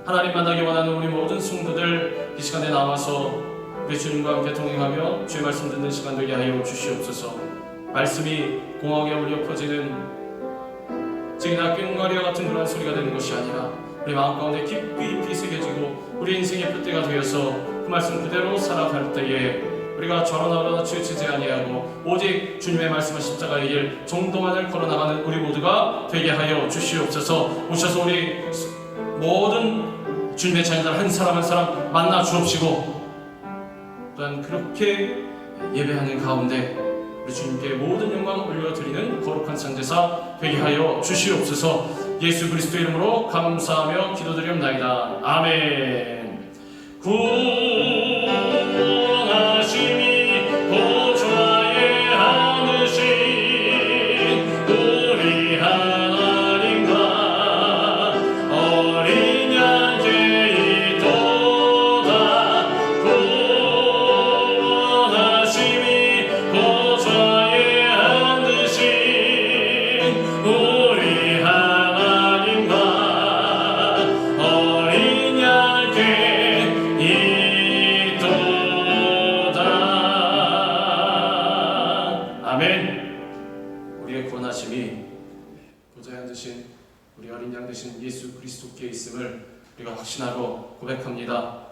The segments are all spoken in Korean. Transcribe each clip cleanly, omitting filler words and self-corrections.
하나님 만나기 원하는 우리 모든 성도들 이 시간에 나와서 우리 주님과 함께 동행하며 주의 말씀 듣는 시간 되게 하여 주시옵소서. 말씀이 공허하게 울려 퍼지는 지금이나 꽹과리와 같은 그런 소리가 되는 것이 아니라 우리 마음 가운데 깊이 새겨지고 우리 인생의 풋대가 되어서 그 말씀 그대로 살아갈 때에 우리가 저러나러나 치우치지 아니하고 오직 주님의 말씀을 십자가의 길 정도만을 걸어나가는 우리 모두가 되게 하여 주시옵소서. 오셔서 우리 모든 주님의 자녀들 한 사람 한 사람 만나 주옵시고 또한 그렇게 예배하는 가운데 우리 주님께 모든 영광을 올려드리는 거룩한 상제사 되게 하여 주시옵소서. 예수 그리스도 이름으로 감사하며 기도드리옵나이다. 아멘. 구원하심이 보좌에 앉으신 우리 하나님과 어린 양께 이도다. 구원하심이 보좌에 앉으신 우리 하나님과 어린 양께 이도다. 아멘. 우리의 구원하심이 보좌에 앉으신 우리 어린 양 되신 예수 그리스도께 있음을 우리가 확신하고 고백합니다.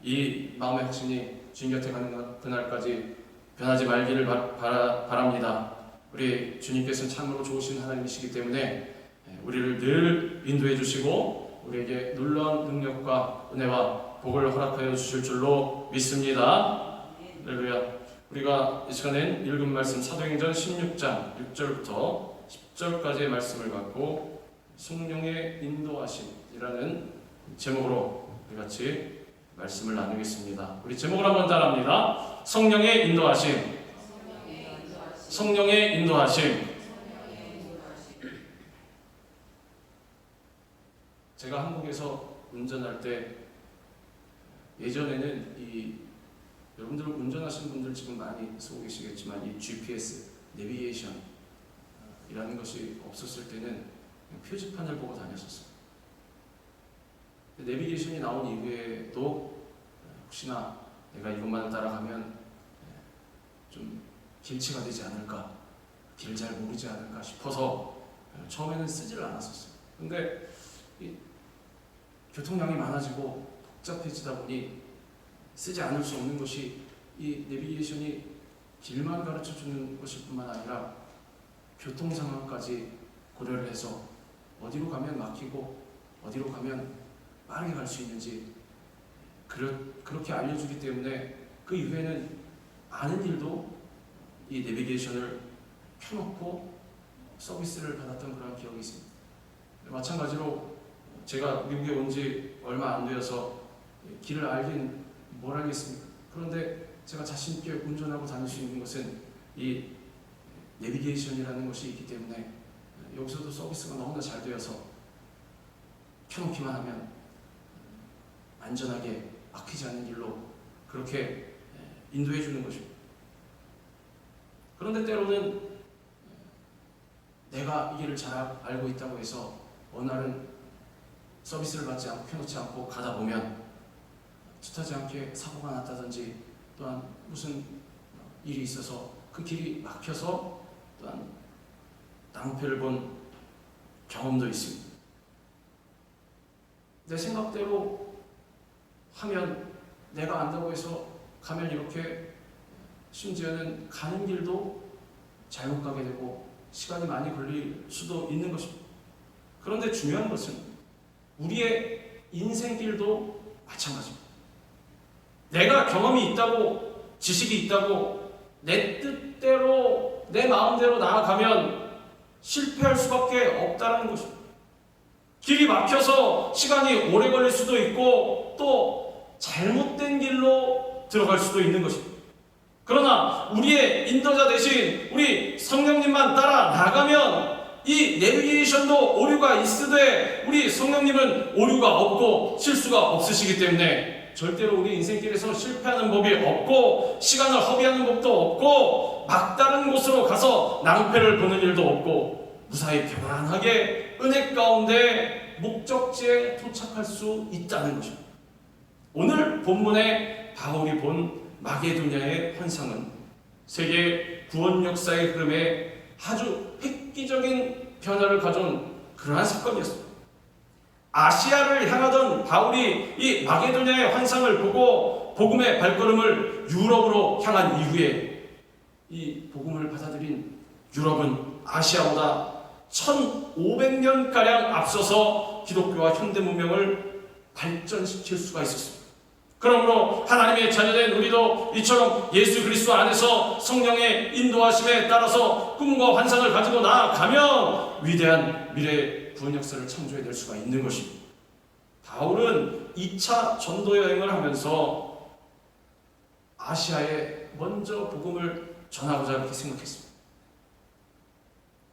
이 마음의 확신이 주님 곁에 가는 그날까지 변하지 말기를 바랍니다. 우리 주님께서는 참으로 좋으신 하나님이시기 때문에 우리를 늘 인도해 주시고 우리에게 놀라운 능력과 은혜와 복을 허락하여 주실 줄로 믿습니다. 할렐루야. 우리가 이 시간엔 읽은 말씀 사도행전 16장 6절부터 10절까지의 말씀을 갖고 성령의 인도하심이라는 제목으로 우리 같이 말씀을 나누겠습니다. 우리 제목을 한번 따라합니다. 성령의 인도하심. 성령의 인도하심. 제가 한국에서 운전할 때 예전에는 여러분들 운전하시는 분들 지금 많이 쓰고 계시겠지만 이 GPS, 내비게이션 이라는 것이 없었을 때는 표지판을 보고 다녔었어요. 내비게이션이 나온 이후에도 혹시나 내가 이것만 따라가면 좀 길치가 되지 않을까, 길 잘 모르지 않을까 싶어서 처음에는 쓰지를 않았었어요. 근데 교통량이 많아지고 복잡해지다 보니 쓰지 않을 수 없는 것이 이 내비게이션이 길만 가르쳐 주는 것일 뿐만 아니라 교통 상황까지 고려를 해서 어디로 가면 막히고 어디로 가면 빠르게 갈 수 있는지 그렇게 알려주기 때문에 그 이후에는 아는 일도 이 내비게이션을 켜놓고 서비스를 받았던 그런 기억이 있습니다. 마찬가지로 제가 미국에 온 지 얼마 안 되어서 길을 알긴 뭘 알겠습니까? 그런데 제가 자신 있게 운전하고 다닐 수 있는 것은 이 내비게이션이라는 것이 있기 때문에 여기서도 서비스가 너무나 잘 되어서 켜놓기만 하면 안전하게 막히지 않는 길로 그렇게 인도해 주는 것입니다. 그런데 때로는 내가 이 길을 잘 알고 있다고 해서 어느 날은 서비스를 받지 않고 켜놓지 않고 가다 보면 뜻하지 않게 사고가 났다든지 또한 무슨 일이 있어서 그 길이 막혀서 또한 낭패를 본 경험도 있습니다. 내 생각대로 하면 내가 안다고 해서 가면 이렇게 심지어는 가는 길도 잘못 가게 되고 시간이 많이 걸릴 수도 있는 것입니다. 그런데 중요한 것은 우리의 인생길도 마찬가지입니다. 내가 경험이 있다고 지식이 있다고 내 뜻대로 내 마음대로 나아가면 실패할 수밖에 없다는 것입니다. 길이 막혀서 시간이 오래 걸릴 수도 있고 또 잘못된 길로 들어갈 수도 있는 것입니다. 그러나 우리의 인도자 대신 우리 성령님만 따라 나가면 이 내비게이션도 오류가 있으되 우리 성령님은 오류가 없고 실수가 없으시기 때문에 절대로 우리 인생길에서 실패하는 법이 없고 시간을 허비하는 법도 없고 막다른 곳으로 가서 낭패를 보는 일도 없고 무사히 편안하게 은혜 가운데 목적지에 도착할 수 있다는 것입니다. 오늘 본문에 바울이 본 마게도냐의 환상은 세계 구원 역사의 흐름에 아주 획기적인 변화를 가져온 그러한 사건이었습니다. 아시아를 향하던 바울이 이 마게도냐의 환상을 보고 복음의 발걸음을 유럽으로 향한 이후에 이 복음을 받아들인 유럽은 아시아보다 1500년가량 앞서서 기독교와 현대 문명을 발전시킬 수가 있었습니다. 그러므로 하나님의 자녀된 우리도 이처럼 예수 그리스도 안에서 성령의 인도하심에 따라서 꿈과 환상을 가지고 나아가면 위대한 미래의 구원 역사를 창조해낼 수가 있는 것입니다. 바울은 2차 전도 여행을 하면서 아시아에 먼저 복음을 전하고자 이렇게 생각했습니다.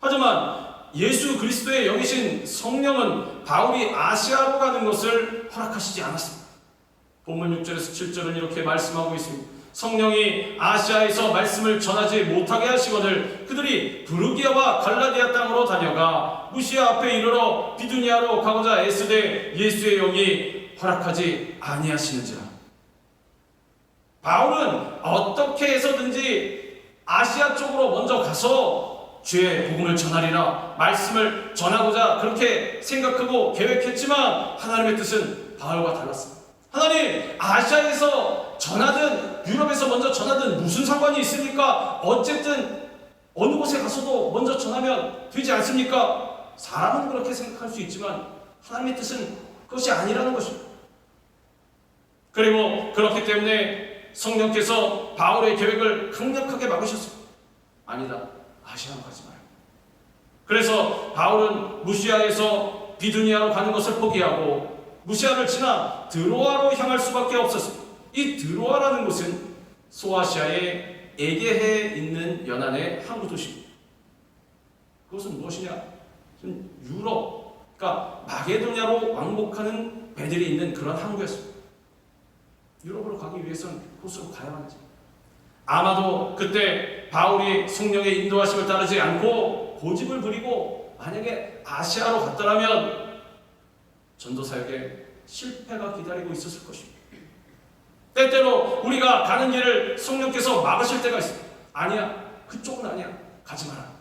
하지만 예수 그리스도의 영이신 성령은 바울이 아시아로 가는 것을 허락하시지 않았습니다. 본문 6절에서 7절은 이렇게 말씀하고 있습니다. 성령이 아시아에서 말씀을 전하지 못하게 하시거늘 그들이 부르기아와 갈라디아 땅으로 다녀가 무시아 앞에 이르러 비두니아로 가고자 애쓰되 예수의 영이 허락하지 아니하시는지라. 바울은 어떻게 해서든지 아시아 쪽으로 먼저 가서 주의 복음을 전하리라 말씀을 전하고자 그렇게 생각하고 계획했지만 하나님의 뜻은 바울과 달랐습니다. 하나님, 아시아에서 전하든 유럽에서 먼저 전하든 무슨 상관이 있습니까? 어쨌든 어느 곳에 가서도 먼저 전하면 되지 않습니까? 사람은 그렇게 생각할 수 있지만 하나님의 뜻은 그것이 아니라는 것입니다. 그리고 그렇기 때문에 성령께서 바울의 계획을 강력하게 막으셨습니다. 아니다, 아시아로 가지 마요. 그래서 바울은 무시아에서 비두니아로 가는 것을 포기하고 무시아를 지나 드로아로 향할 수밖에 없었습니다. 이 드로아라는 곳은 소아시아의 에게해에 있는 연안의 항구 도시입니다. 그것은 무엇이냐? 유럽, 그러니까 마게도냐로 왕복하는 배들이 있는 그런 항구였습니다. 유럽으로 가기 위해서는 그곳으로 가야만 하지. 아마도 그때 바울이 성령의 인도하심을 따르지 않고 고집을 부리고 만약에 아시아로 갔더라면 전도 사역에 실패가 기다리고 있었을 것입니다. 때때로 우리가 가는 길을 성령께서 막으실 때가 있습니다. 아니야, 그쪽은 아니야, 가지 마라.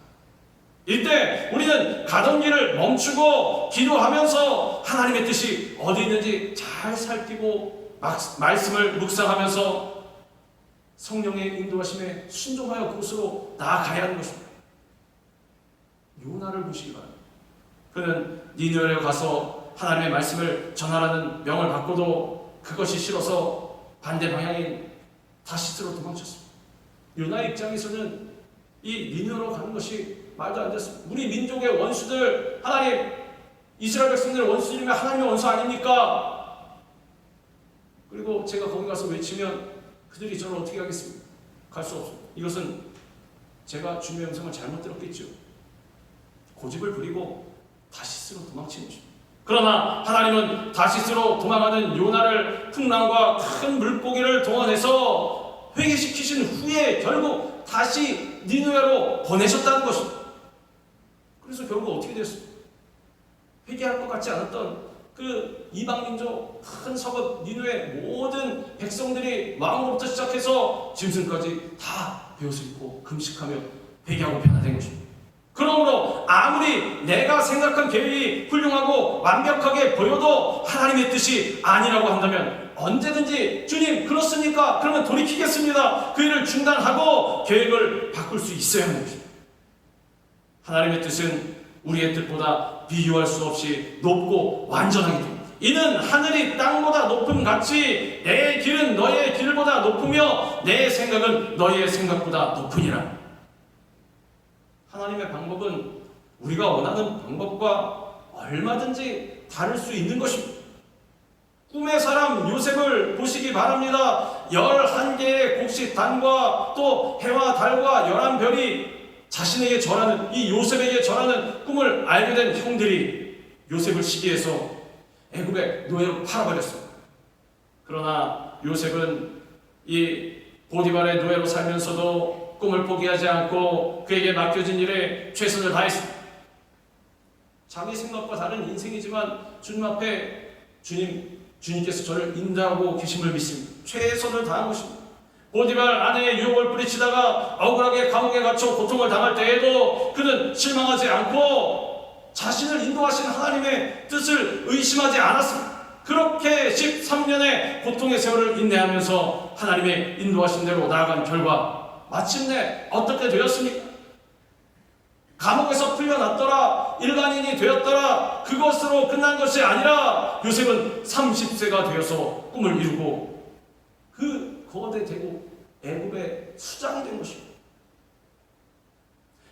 이때 우리는 가던 길을 멈추고 기도하면서 하나님의 뜻이 어디 있는지 잘 살피고 말씀을 묵상하면서 성령의 인도하심에 순종하여 그곳으로 나아가야 하는 것입니다. 요나를 보시기 바랍니다. 그는 니느웨에 가서 하나님의 말씀을 전하라는 명을 받고도 그것이 싫어서 반대 방향인 다시스로 도망쳤습니다. 요나의 입장에서는 이 니느웨로 가는 것이 말도 안 됐습니다. 우리 민족의 원수들, 하나님, 이스라엘 백성들의 원수들이면 하나님의 원수 아닙니까? 그리고 제가 거기 가서 외치면 그들이 저를 어떻게 하겠습니까? 갈 수 없습니다. 이것은 제가 주님의 음성을 잘못 들었겠죠. 고집을 부리고 다시스로 도망치는 것입니다. 그러나 하나님은 다시스로 도망하는 요나를 풍랑과 큰 물고기를 동원해서 회개시키신 후에 결국 다시 니느웨로 보내셨다는 것입니다. 그래서 결국 어떻게 됐습니까? 회개할 것 같지 않았던 그 이방민족 큰 서극 니느웨 모든 백성들이 왕으로부터 시작해서 짐승까지 다 베옷을 입고 금식하며 회개하고 변화된 것입니다. 그러므로 아무리 내가 생각한 계획이 훌륭하고 완벽하게 보여도 하나님의 뜻이 아니라고 한다면 언제든지 주님 그렇습니까? 그러면 돌이키겠습니다. 그 일을 중단하고 계획을 바꿀 수 있어야 하는 것입니다. 하나님의 뜻은 우리의 뜻보다 비교할 수 없이 높고 완전하기 때문에 이는 하늘이 땅보다 높음 같이 내 길은 너의 길보다 높으며 내 생각은 너의 생각보다 높으니라. 하나님의 방법은 우리가 원하는 방법과 얼마든지 다를 수 있는 것입니다. 꿈의 사람 요셉을 보시기 바랍니다. 11개의 곡식단과 또 해와 달과 11별이 자신에게 절하는, 이 요셉에게 절하는 꿈을 알게 된 형들이 요셉을 시기해서 애굽의 노예로 팔아버렸습니다. 그러나 요셉은 이 보디발의 노예로 살면서도 꿈을 포기하지 않고 그에게 맡겨진 일에 최선을 다했습니다. 자기 생각과 다른 인생이지만 주님 앞에 주님께서 저를 인도하고 계심을 믿습니다. 최선을 다한 것입니다. 보디발 아내의 유혹을 뿌리치다가 억울하게 감옥에 갇혀 고통을 당할 때에도 그는 실망하지 않고 자신을 인도하신 하나님의 뜻을 의심하지 않았습니다. 그렇게 13년의 고통의 세월을 인내하면서 하나님의 인도하신 대로 나아간 결과 마침내 어떻게 되었습니까? 감옥에서 풀려났더라, 일반인이 되었더라, 그것으로 끝난 것이 아니라 요셉은 30세가 되어서 꿈을 이루고 그 거대 대국 애굽의 수장이 된 것입니다.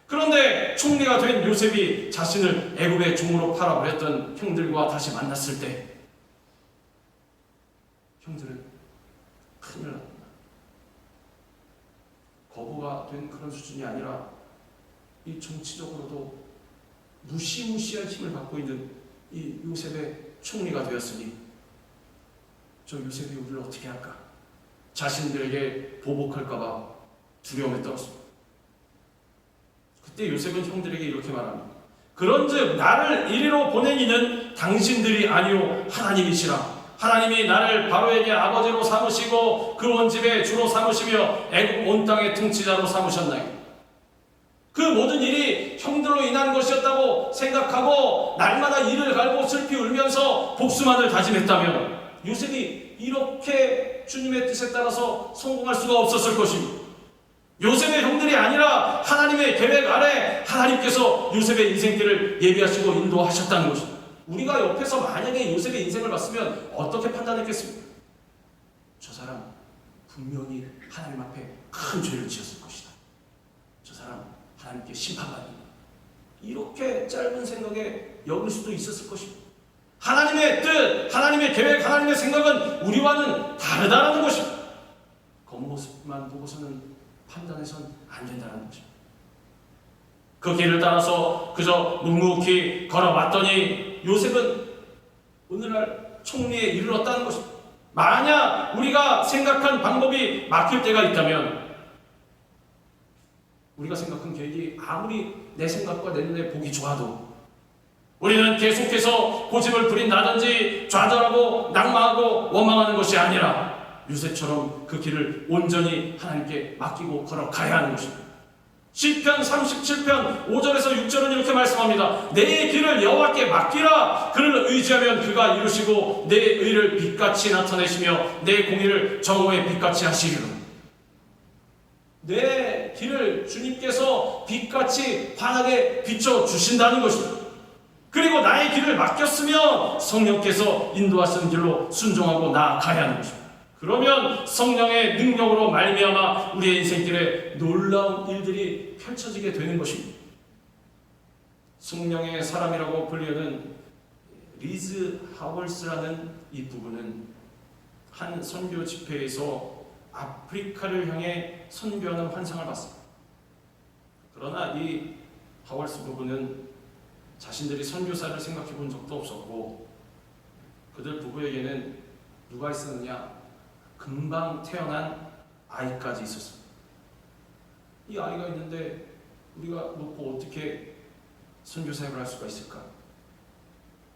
그런데 총리가 된 요셉이 자신을 애굽의 종으로 팔아버렸던 형들과 다시 만났을 때 형들은 큰일 납니다. 거부가 된 그런 수준이 아니라 이 정치적으로도 무시무시한 힘을 갖고 있는 이 요셉의 총리가 되었으니 저 요셉이 우리를 어떻게 할까? 자신들에게 보복할까봐 두려움에 떨었습니다. 그때 요셉은 형들에게 이렇게 말합니다. 그런즉 나를 이리로 보낸 이는 당신들이 아니요 하나님이시라. 하나님이 나를 바로에게 아버지로 삼으시고 그 온 집의 주로 삼으시며 애굽 온 땅의 통치자로 삼으셨나이다. 그 모든 일이 형들로 인한 것이었다고 생각하고 날마다 이를 갈고 슬피 울면서 복수만을 다짐했다면 요셉이 이렇게 주님의 뜻에 따라서 성공할 수가 없었을 것입니다. 요셉의 형들이 아니라 하나님의 계획 아래 하나님께서 요셉의 인생길을 예비하시고 인도하셨다는 것입니다. 우리가 옆에서 만약에 요셉의 인생을 봤으면 어떻게 판단했겠습니까? 저 사람 분명히 하나님 앞에 큰 죄를 지었을 것이다. 저 사람 하나님께 심판받는다. 이렇게 짧은 생각에 여길 수도 있었을 것입니다. 하나님의 뜻, 하나님의 계획, 하나님의 생각은 우리와는 다르다는 것입니다. 겉모습만 보고서는 판단해서는 안 된다는 것입니다. 그 길을 따라서 그저 묵묵히 걸어왔더니 요셉은 오늘날 총리에 이르렀다는 것입니다. 만약 우리가 생각한 방법이 막힐 때가 있다면 우리가 생각한 계획이 아무리 내 생각과 내 눈에 보기 좋아도 우리는 계속해서 고집을 부린다든지 좌절하고 낭망하고 원망하는 것이 아니라 요셉처럼 그 길을 온전히 하나님께 맡기고 걸어가야 하는 것입니다. 시편 37편 5절에서 6절은 이렇게 말씀합니다. 내 길을 여호와께 맡기라. 그를 의지하면 그가 이루시고 내 의를 빛같이 나타내시며 내 공의를 정오의 빛같이 하시리라. 내 길을 주님께서 빛같이 환하게 비춰주신다는 것입니다. 그리고 나의 길을 맡겼으면 성령께서 인도하시는 길로 순종하고 나아가야 하는 것입니다. 그러면 성령의 능력으로 말미암아 우리의 인생길에 놀라운 일들이 펼쳐지게 되는 것입니다. 성령의 사람이라고 불리는 리즈 하월스라는 이 부부는 한 선교 집회에서 아프리카를 향해 선교하는 환상을 봤습니다. 그러나 이 하월스 부부는 자신들이 선교사를 생각해 본 적도 없었고 그들 부부에게는 누가 있었느냐? 금방 태어난 아이까지 있었습니다. 이 아이가 있는데 우리가 놓고 어떻게 선교사역을 할 수가 있을까?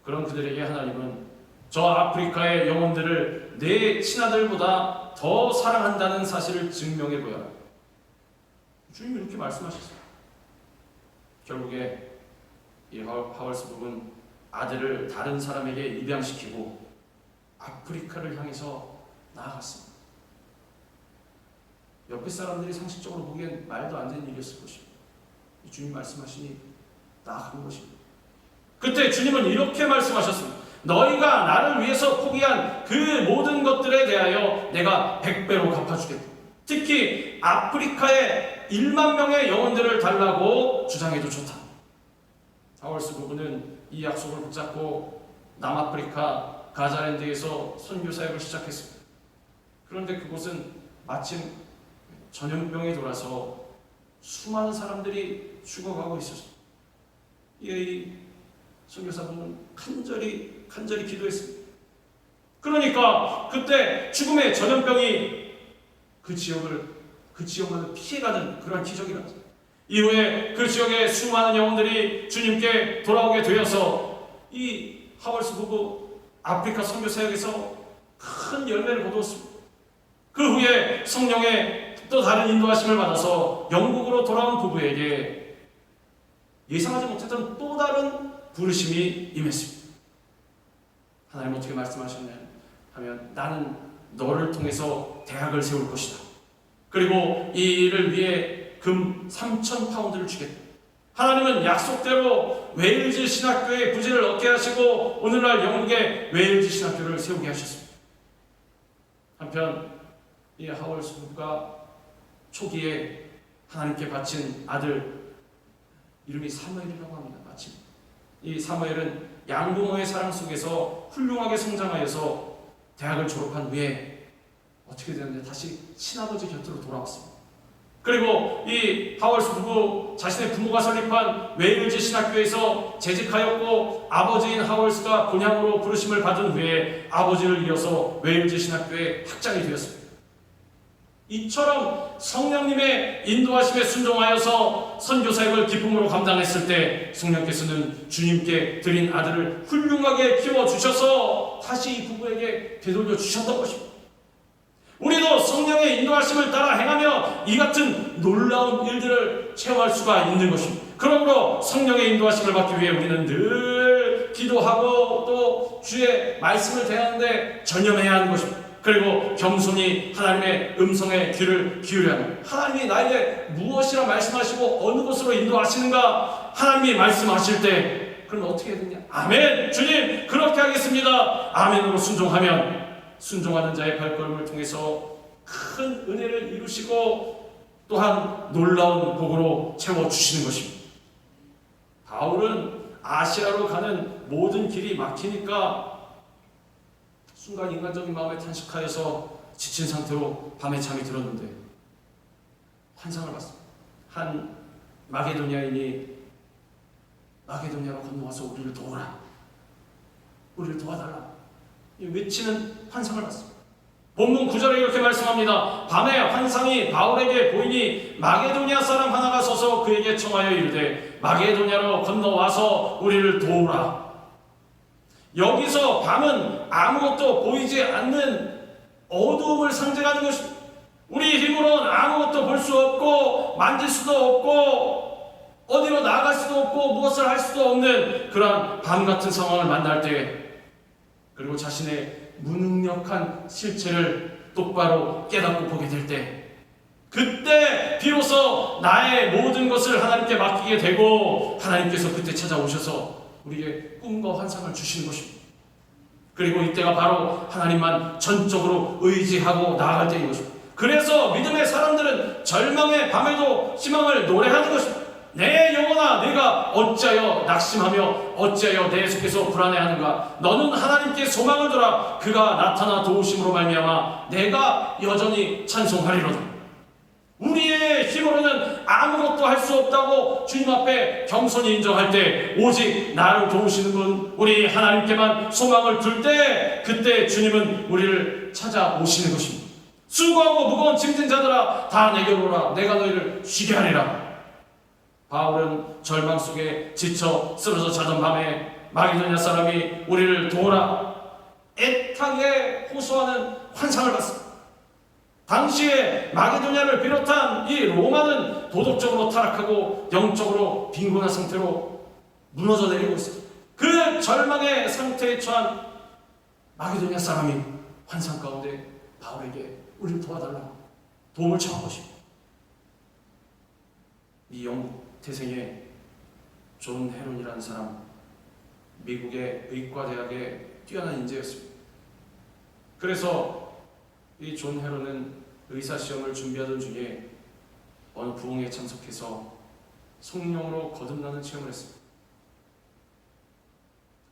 그런 그들에게 하나님은 저 아프리카의 영혼들을 내 친아들보다 더 사랑한다는 사실을 증명해 보여라. 주님이 이렇게 말씀하셨어요. 결국에 이 하월스 부부는 아들을 다른 사람에게 입양시키고 아프리카를 향해서 나아갔습니다. 옆에 사람들이 상식적으로 보기엔 말도 안 되는 일이었을 것입니다. 주님 말씀하시니 나아간 것입니다. 그때 주님은 이렇게 말씀하셨습니다. 너희가 나를 위해서 포기한 그 모든 것들에 대하여 내가 100배로 갚아주겠다. 특히 아프리카에 1만 명의 영혼들을 달라고 주장해도 좋다. 하월스 부부는 이 약속을 붙잡고 남아프리카 가자랜드에서 선교 사역을 시작했습니다. 그런데 그곳은 마침 전염병이 돌아서 수많은 사람들이 죽어가고 있었습니다. 이 선교사분은 간절히 기도했습니다. 그러니까 그때 죽음의 전염병이 그 지역만을 피해가는 그러한 기적이 났습니다. 이후에 그 지역의 수많은 영혼들이 주님께 돌아오게 되어서 이 하월스 부부 아프리카 선교 사역에서 큰 열매를 거두었습니다. 그 후에 성령의 또 다른 인도하심을 받아서 영국으로 돌아온 부부에게 예상하지 못했던 또 다른 부르심이 임했습니다. 하나님 어떻게 말씀하셨냐 하면 나는 너를 통해서 대학을 세울 것이다. 그리고 이 일을 위해 금 3,000파운드를 주겠다. 하나님은 약속대로 웨일즈 신학교의 부지를 얻게 하시고 오늘날 영국의 웨일즈 신학교를 세우게 하셨습니다. 한편 이 하월스 부부가 초기에 하나님께 바친 아들 이름이 사무엘이라고 합니다. 마침 이 사무엘은 양부모의 사랑 속에서 훌륭하게 성장하여서 대학을 졸업한 후에 어떻게 되는데 다시 친아버지 곁으로 돌아왔습니다. 그리고 이 하월스 부부 자신의 부모가 설립한 웨일즈 신학교에서 재직하였고 아버지인 하월스가 본향으로 부르심을 받은 후에 아버지를 이어서 웨일즈 신학교의 학장이 되었습니다. 이처럼 성령님의 인도하심에 순종하여서 선교사역을 기쁨으로 감당했을 때 성령께서는 주님께 드린 아들을 훌륭하게 키워주셔서 다시 이 부부에게 되돌려 주셨던 것입니다. 우리도 성령의 인도하심을 따라 행하며 이 같은 놀라운 일들을 체험할 수가 있는 것입니다. 그러므로 성령의 인도하심을 받기 위해 우리는 늘 기도하고 또 주의 말씀을 대하는데 전념해야 하는 것입니다. 그리고 겸손히 하나님의 음성에 귀를 기울여야 합니다. 하나님이 나에게 무엇이라 말씀하시고 어느 곳으로 인도하시는가 하나님이 말씀하실 때 그럼 어떻게 해야 되냐? 아멘! 주님 그렇게 하겠습니다. 아멘으로 순종하면 순종하는 자의 발걸음을 통해서 큰 은혜를 이루시고 또한 놀라운 복으로 채워주시는 것입니다. 바울은 아시아로 가는 모든 길이 막히니까 순간 인간적인 마음에 탄식하여서 지친 상태로 밤에 잠이 들었는데 환상을 봤습니다. 한 마게도냐인이 마게도냐로 건너와서 우리를 도우라, 우리를 도와달라 외치는 환상을 봤습니다. 본문 9절에 이렇게 말씀합니다. 밤에 환상이 바울에게 보이니 마게도냐 사람 하나가 서서 그에게 청하여 이르되 마게도냐로 건너와서 우리를 도우라. 여기서 밤은 아무것도 보이지 않는 어두움을 상징하는 것입니다. 우리 힘으로는 아무것도 볼 수 없고 만질 수도 없고 어디로 나아갈 수도 없고 무엇을 할 수도 없는 그러한 밤 같은 상황을 만날 때 그리고 자신의 무능력한 실체를 똑바로 깨닫고 보게 될 때 그때 비로소 나의 모든 것을 하나님께 맡기게 되고 하나님께서 그때 찾아오셔서 우리에게 꿈과 환상을 주시는 것입니다. 그리고 이때가 바로 하나님만 전적으로 의지하고 나아갈 때인 것입니다. 그래서 믿음의 사람들은 절망의 밤에도 희망을 노래하는 것입니다. 내 영혼아 내가 어찌하여 낙심하며 어찌하여 내 속에서 불안해하는가. 너는 하나님께 소망을 두라. 그가 나타나 도우심으로 말미암아 내가 여전히 찬송하리로다. 우리의 힘으로는 아무것도 할 수 없다고 주님 앞에 겸손히 인정할 때 오직 나를 도우시는 분 우리 하나님께만 소망을 둘 때 그때 주님은 우리를 찾아오시는 것입니다. 수고하고 무거운 짐진 자들아 다 내게로 오라. 내가 너희를 쉬게 하리라. 바울은 절망 속에 지쳐 쓰러져 자던 밤에 마게도냐 사람이 우리를 도우라 애타게 호소하는 환상을 봤습니다. 당시에 마게도냐를 비롯한 이 로마는 도덕적으로 타락하고 영적으로 빈곤한 상태로 무너져 내리고 있습니다. 그 절망의 상태에 처한 마게도냐 사람이 환상 가운데 바울에게 우리를 도와달라고 도움을 청한 것입니다. 이 영국 태생의 존 헤론이라는 사람, 미국의 의과대학의 뛰어난 인재였습니다. 그래서 이 존 헤론은 의사시험을 준비하던 중에 어느 부흥회에 참석해서 성령으로 거듭나는 체험을 했습니다.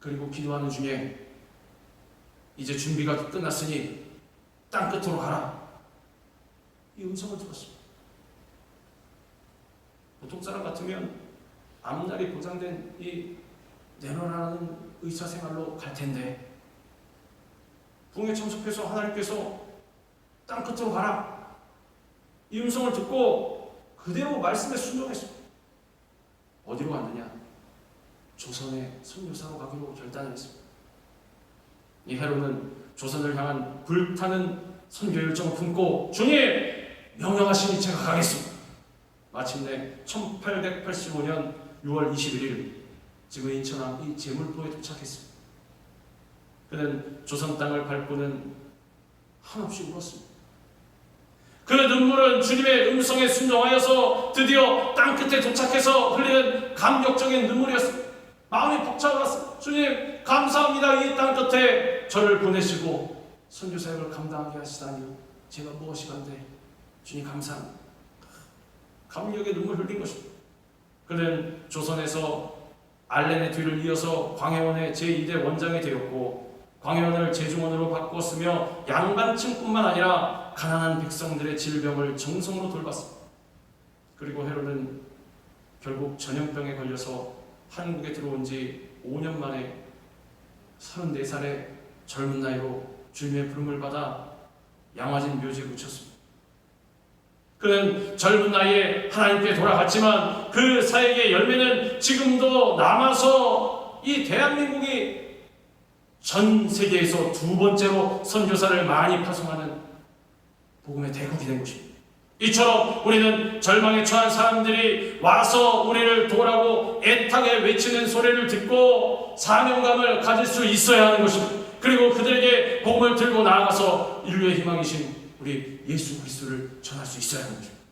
그리고 기도하는 중에 이제 준비가 끝났으니 땅 끝으로 가라, 이 음성을 들었습니다. 보통 사람 같으면 앞날이 보장된 이 내려라는 의사생활로 갈 텐데 부흥에 참석해서 하나님께서 땅 끝으로 가라, 이 음성을 듣고 그대로 말씀에 순종했습니다. 어디로 갔느냐? 조선의 선교사로 가기로 결단을 했습니다. 이 헤롯은 조선을 향한 불타는 선교 열정을 품고 주님 명령하시니 제가 가겠습니다. 마침내 1885년 6월 21일 지금 인천항 이 제물포에 도착했습니다. 그는 조선 땅을 밟고는 한없이 울었습니다. 그 눈물은 주님의 음성에 순종하여서 드디어 땅 끝에 도착해서 흘리는 감격적인 눈물이었습니다. 마음이 벅차올랐습니다. 주님 감사합니다. 이 땅 끝에 저를 보내시고 선교사역을 감당하게 하시다니 제가 무엇이 간데 주님 감사합니다. 감격의 눈물 흘린 것입니다. 그는 조선에서 알렌의 뒤를 이어서 광해원의 제2대 원장이 되었고 광해원을 제중원으로 바꾸었으며 양반층뿐만 아니라 가난한 백성들의 질병을 정성으로 돌봤습니다. 그리고 헤롯은 결국 전염병에 걸려서 한국에 들어온 지 5년 만에 34살의 젊은 나이로 주님의 부름을 받아 양화진 묘지에 묻혔습니다. 그는 젊은 나이에 하나님께 돌아갔지만 그 사역의 열매는 지금도 남아서 이 대한민국이 전 세계에서 두 번째로 선교사를 많이 파송하는 복음의 대국이 된 것입니다. 이처럼 우리는 절망에 처한 사람들이 와서 우리를 도우라고 애타게 외치는 소리를 듣고 사명감을 가질 수 있어야 하는 것입니다. 그리고 그들에게 복음을 들고 나아가서 인류의 희망이신 우리 예수 그리스도를 전할 수 있어야 하는 것입니다.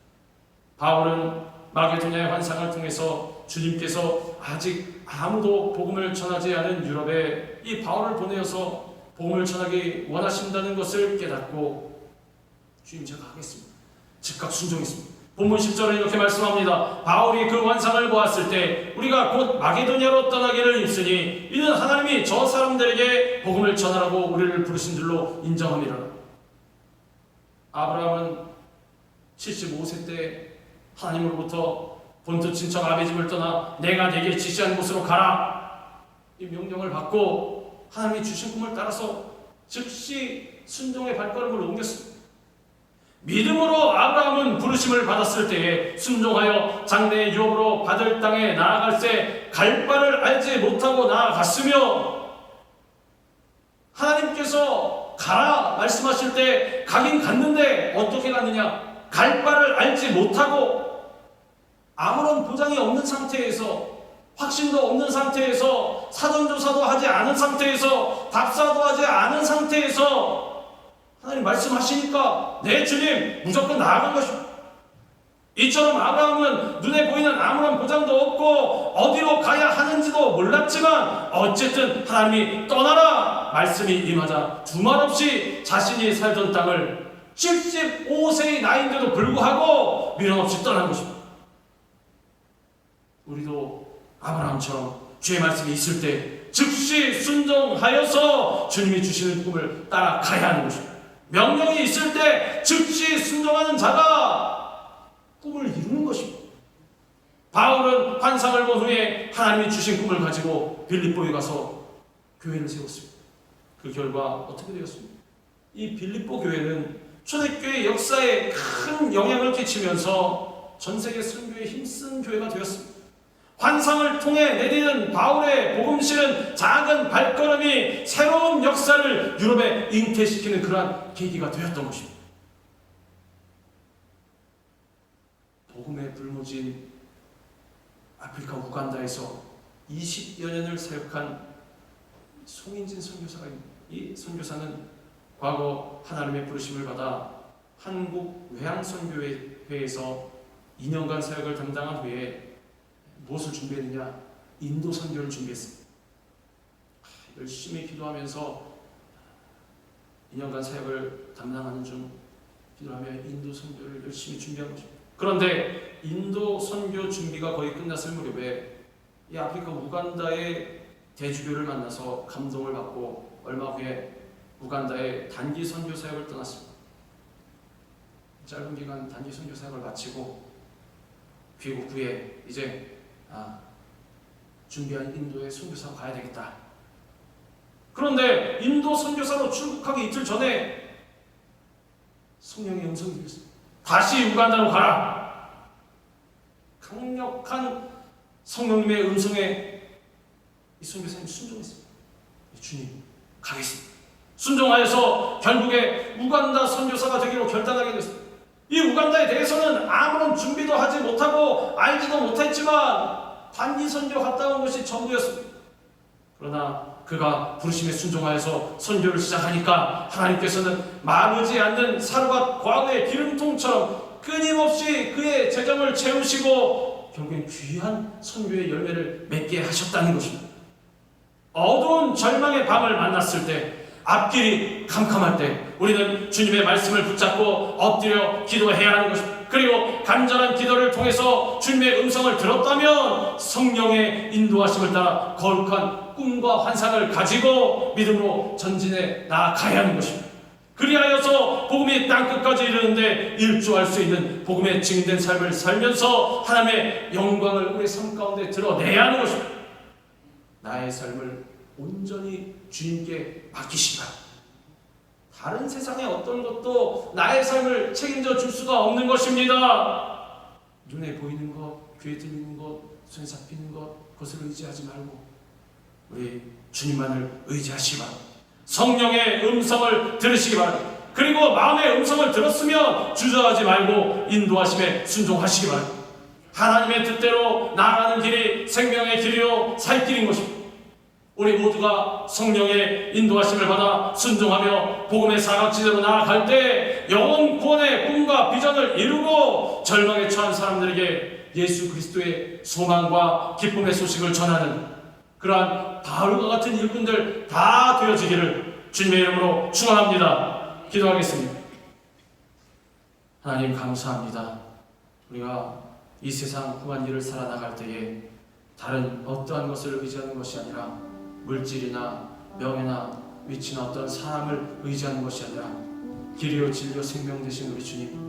바울은 마게도냐의 환상을 통해서 주님께서 아직 아무도 복음을 전하지 않은 유럽에 이 바울을 보내어서 복음을 전하기 원하신다는 것을 깨닫고 주님 제가 하겠습니다. 즉각 순종했습니다. 본문 10절은 이렇게 말씀합니다. 바울이 그 환상을 보았을 때 우리가 곧 마게도냐로 떠나기를 입으니 이는 하나님이 저 사람들에게 복음을 전하라고 우리를 부르신 줄로 인정함이라. 아브라함은 75세 때 하나님으로부터 본토 친척 아비 집을 떠나 내가 네게 지시한 곳으로 가라, 이 명령을 받고 하나님이 주신 꿈을 따라서 즉시 순종의 발걸음을 옮겼습니다. 믿음으로 아브라함은 부르심을 받았을 때에 순종하여 장래의 유업으로 받을 땅에 나아갈새 갈 바를 알지 못하고 나아갔으며 하나님께서 가라 말씀하실 때 가긴 갔는데 어떻게 갔느냐? 갈 바를 알지 못하고 아무런 보장이 없는 상태에서, 확신도 없는 상태에서, 사전조사도 하지 않은 상태에서, 답사도 하지 않은 상태에서 하나님 말씀하시니까 네 주님 무조건 나아간 것입니다. 이처럼 아브라함은 눈에 보이는 아무런 보장도 없고 어디로 가야 하는지도 몰랐지만 어쨌든 하나님이 떠나라 말씀이 임하자 두말 없이 자신이 살던 땅을 75세의 나이인데도 불구하고 미련 없이 떠난 것입니다. 우리도 아브라함처럼 주의 말씀이 있을 때 즉시 순종하여서 주님이 주시는 꿈을 따라가야 하는 것입니다. 명령이 있을 때 즉시 순종하는 자가 꿈을 이루는 것입니다. 바울은 환상을 본 후에 하나님이 주신 꿈을 가지고 빌립보에 가서 교회를 세웠습니다. 그 결과 어떻게 되었습니까? 이 빌립보 교회는 초대교회 역사에 큰 영향을 끼치면서 전 세계 선교에 힘쓴 교회가 되었습니다. 환상을 통해 내리는 바울의 복음실은 작은 발걸음이 새로운 역사를 유럽에 잉태시키는 그러한 계기가 되었던 것입니다. 복음의 불모지인 아프리카 우간다에서 20여 년을 사역한 송인진 선교사가 있습니다. 이 선교사는 과거 하나님의 부르심을 받아 한국 외항선교회에서 2년간 사역을 담당한 후에 무엇을 준비했느냐? 인도 선교를 준비했습니다. 열심히 기도하면서 2년간 사역을 담당하는 중 기도하며 인도 선교를 열심히 준비한 것입니다. 그런데 인도 선교 준비가 거의 끝났을 무렵에 이 아프리카 우간다의 대주교를 만나서 감동을 받고 얼마 후에 우간다의 단기 선교 사역을 떠났습니다. 짧은 기간 단기 선교 사역을 마치고 귀국 후에 이제 준비한 인도의 선교사로 가야 되겠다. 그런데 인도 선교사로 출국하기 이틀 전에 성령의 음성이 들렸습니다. 다시 우간다로 가라. 강력한 성령님의 음성에 이 선교사님이 순종했습니다. 주님, 가겠습니다. 순종하여서 결국에 우간다 선교사가 되기로 결단하게 됐습니다. 이 우간다에 대해서는 아무런 준비도 하지 못하고 알지도 못했지만 단기 선교 갔다 온 것이 전부였습니다. 그러나 그가 부르심에 순종하여서 선교를 시작하니까 하나님께서는 마르지 않는 사르밧 과거의 기름통처럼 끊임없이 그의 재정을 채우시고 결국엔 귀한 선교의 열매를 맺게 하셨다는 것입니다. 어두운 절망의 밤을 만났을 때, 앞길이 캄캄할 때 우리는 주님의 말씀을 붙잡고 엎드려 기도해야 하는 것입니다. 그리고 간절한 기도를 통해서 주님의 음성을 들었다면 성령의 인도하심을 따라 거룩한 꿈과 환상을 가지고 믿음으로 전진해 나아가야 하는 것입니다. 그리하여서 복음이 땅끝까지 이르는데 일조할 수 있는 복음의 증인된 삶을 살면서 하나님의 영광을 우리 삶 가운데 드러내야 하는 것입니다. 나의 삶을 온전히 주님께 맡기시라. 다른 세상의 어떤 것도 나의 삶을 책임져 줄 수가 없는 것입니다. 눈에 보이는 것, 귀에 들리는 것, 손에 잡히는 것, 그것을 의지하지 말고 우리 주님만을 의지하시기 바랍니다. 성령의 음성을 들으시기 바랍니다. 그리고 마음의 음성을 들었으면 주저하지 말고 인도하심에 순종하시기 바랍니다. 하나님의 뜻대로 나아가는 길이 생명의 길이요 살 길인 것입니다. 우리 모두가 성령의 인도하심을 받아 순종하며 복음의 사각지대로 나아갈 때 영혼 구원의 꿈과 비전을 이루고 절망에 처한 사람들에게 예수 그리스도의 소망과 기쁨의 소식을 전하는 그러한 바울과 같은 일꾼들 다 되어지기를 주님의 이름으로 축원합니다. 기도하겠습니다. 하나님 감사합니다. 우리가 이 세상 험한 일을 살아나갈 때에 다른 어떠한 것을 의지하는 것이 아니라 물질이나 명예나 위치나 어떤 사람을 의지하는 것이 아니라 길이요 진리요 생명 되신 우리 주님,